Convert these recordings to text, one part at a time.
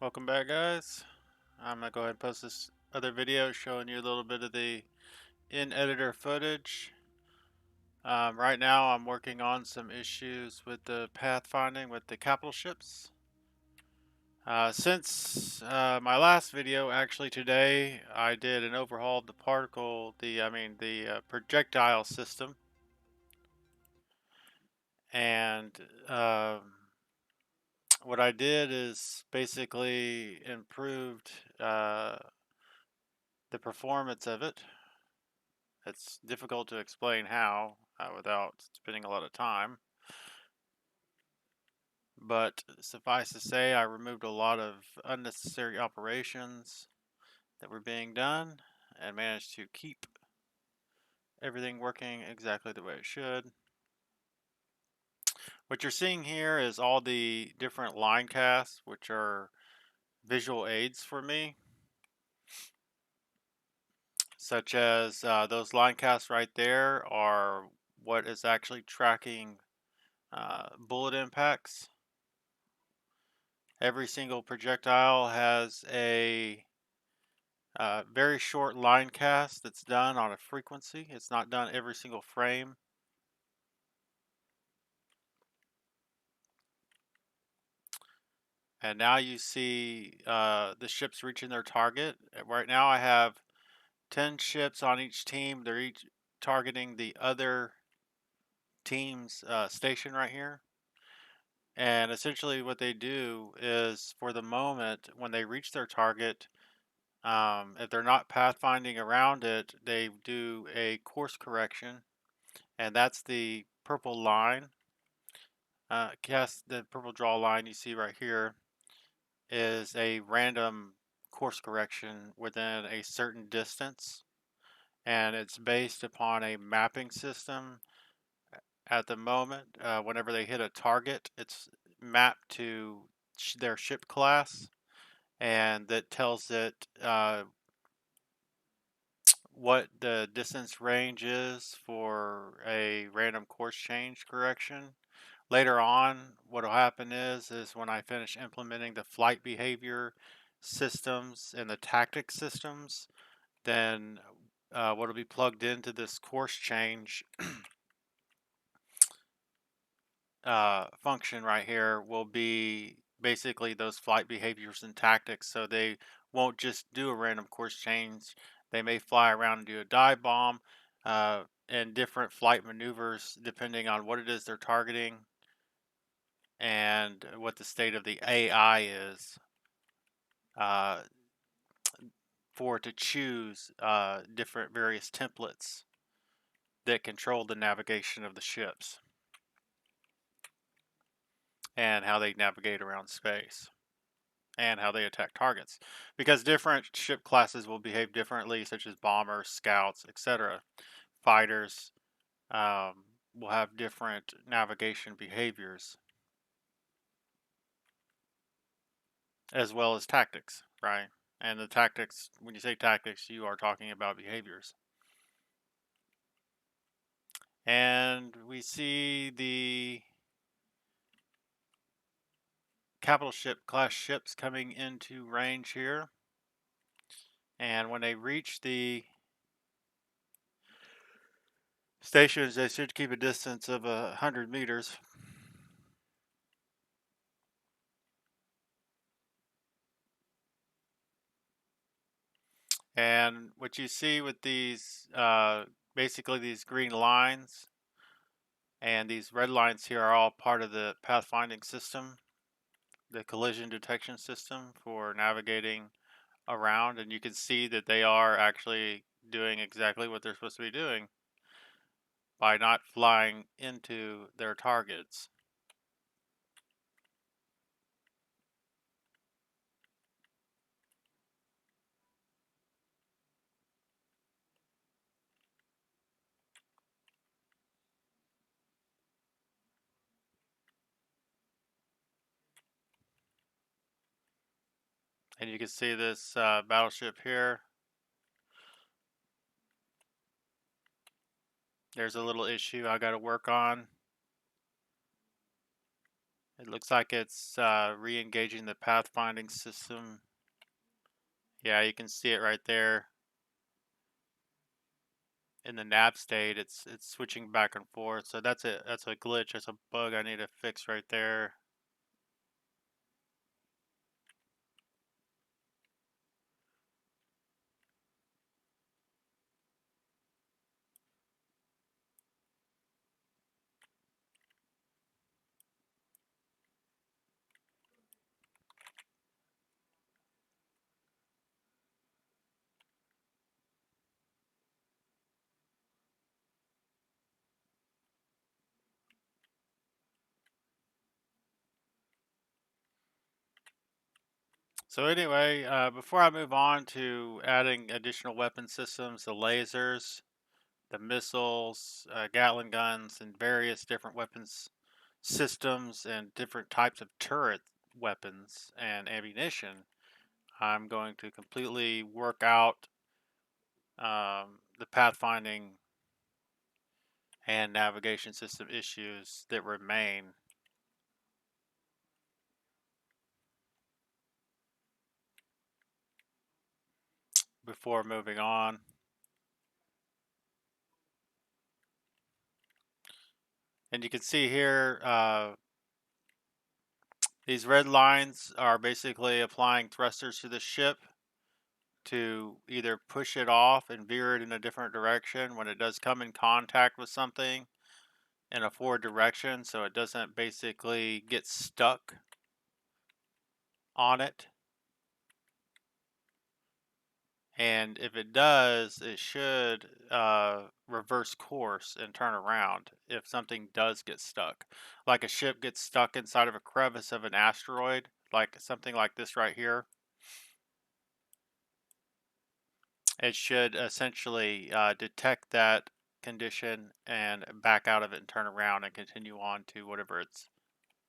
Welcome back, guys. I'm gonna go ahead and post this other video showing you a little bit of the in-editor footage. Right now I'm working on some issues with the pathfinding with the capital ships. Since my last video, actually today, I did an overhaul of the projectile system. And what I did is basically improved the performance of it. It's difficult to explain how without spending a lot of time. But suffice to say, I removed a lot of unnecessary operations that were being done and managed to keep everything working exactly the way it should. What you're seeing here is all the different line casts, which are visual aids for me, such as those line casts right there are what is actually tracking bullet impacts. Every single projectile has a very short line cast that's done on a frequency. It's not done every single frame. And now you see the ships reaching their target. Right now I have 10 ships on each team. They're each targeting the other team's station right here. And essentially what they do is, for the moment, when they reach their target, if they're not pathfinding around it, they do a course correction, and that's the purple line. The purple draw line you see right here is a random course correction within a certain distance, and it's based upon a mapping system. At the moment, whenever they hit a target, it's mapped to their ship class, and that tells it what the distance range is for a random course change correction. Later on, what will happen is when I finish implementing the flight behavior systems and the tactic systems, then what will be plugged into this course change function right here will be basically those flight behaviors and tactics. So they won't just do a random course change. They may fly around and do a dive bomb and different flight maneuvers depending on what it is they're targeting and what the state of the AI is, uh, for it to choose different various templates that control the navigation of the ships and how they navigate around space and how they attack targets, because different ship classes will behave differently, such as bombers, scouts, etc. Fighters will have different navigation behaviors, as well as tactics, right? And the tactics, when you say tactics, you are talking about behaviors. And we see the capital ship class ships coming into range here. And when they reach the stations, they should keep a distance of 100 meters. And what you see with these, basically these green lines and these red lines here are all part of the pathfinding system, the collision detection system for navigating around. And you can see that they are actually doing exactly what they're supposed to be doing by not flying into their targets. And you can see this battleship here. There's a little issue I got to work on. It looks like it's re-engaging the pathfinding system. Yeah, you can see it right there. In the nav state, it's switching back and forth. So that's a glitch. That's a bug I need to fix right there. So anyway, before I move on to adding additional weapon systems, the lasers, the missiles, Gatling guns, and various different weapons systems and different types of turret weapons and ammunition, I'm going to completely work out the pathfinding and navigation system issues that remain before moving on. And you can see here, these red lines are basically applying thrusters to the ship to either push it off and veer it in a different direction when it does come in contact with something in a forward direction, so it doesn't basically get stuck on it. And if it does, it should reverse course and turn around if something does get stuck. Like a ship gets stuck inside of a crevice of an asteroid, like something like this right here, it should essentially detect that condition and back out of it and turn around and continue on to whatever its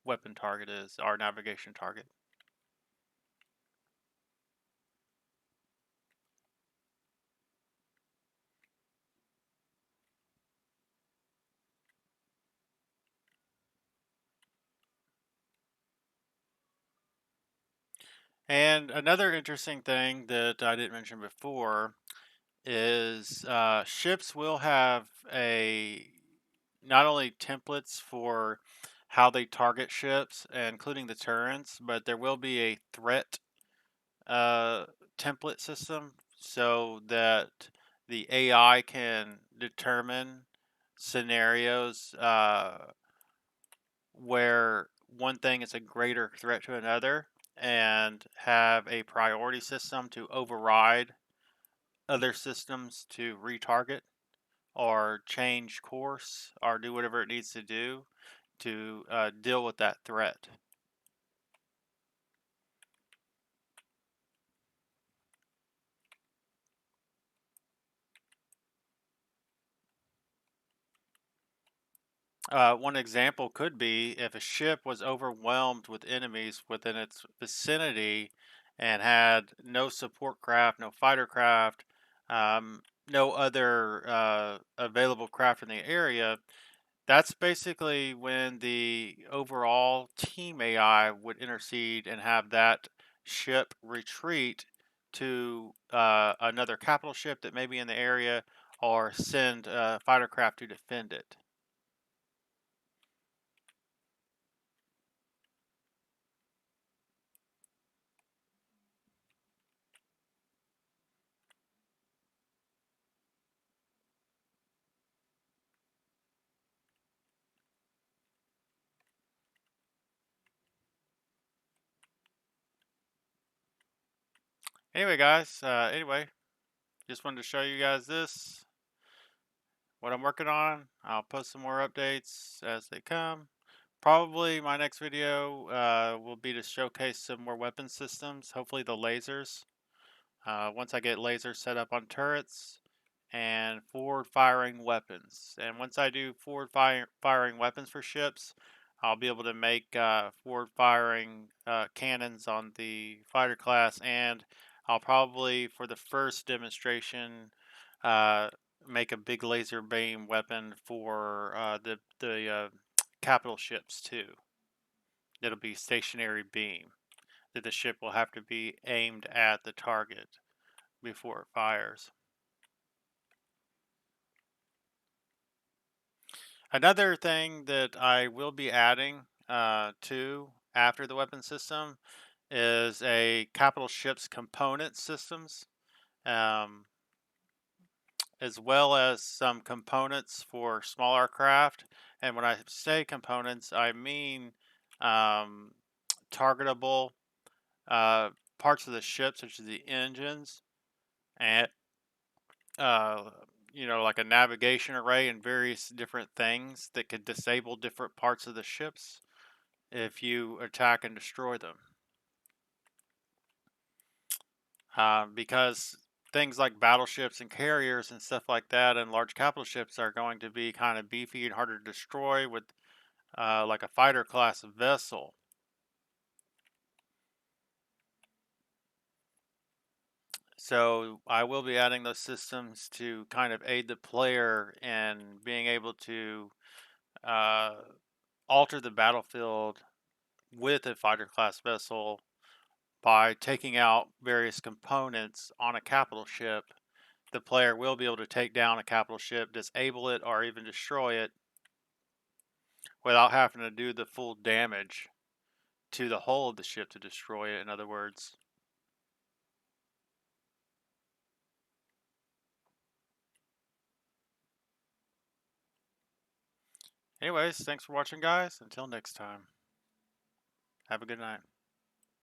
weapon target is, our navigation target. And another interesting thing that I didn't mention before is ships will have a not only templates for how they target ships, including the turrets, but there will be a threat uh, template system so that the AI can determine scenarios where one thing is a greater threat to another and have a priority system to override other systems to retarget or change course or do whatever it needs to do to deal with that threat. One example could be if a ship was overwhelmed with enemies within its vicinity and had no support craft, no fighter craft, no other available craft in the area. That's basically when the overall team AI would intercede and have that ship retreat to another capital ship that may be in the area or send a fighter craft to defend it. Anyway, guys, just wanted to show you guys this, what I'm working on. I'll post some more updates as they come. Probably my next video will be to showcase some more weapon systems, hopefully the lasers. Once I get lasers set up on turrets and forward firing weapons. And once I do forward firing weapons for ships, I'll be able to make forward firing cannons on the fighter class, and I'll probably, for the first demonstration, uh, make a big laser beam weapon for the capital ships too. It'll be stationary beam that the ship will have to be aimed at the target before it fires. Another thing that I will be adding to after the weapon system is a capital ships component systems, um, as well as some components for smaller craft. And when I say components, I mean um, targetable uh, parts of the ship, such as the engines and uh, like a navigation array and various different things that could disable different parts of the ships if you attack and destroy them. Because things like battleships and carriers and stuff like that and large capital ships are going to be kind of beefy and harder to destroy with like a fighter class vessel. So I will be adding those systems to kind of aid the player in being able to uh, alter the battlefield with a fighter class vessel by taking out various components on a capital ship. The player will be able to take down a capital ship, disable it, or even destroy it without having to do the full damage to the hull of the ship to destroy it, in other words. Anyways, thanks for watching, guys. Until next time, have a good night.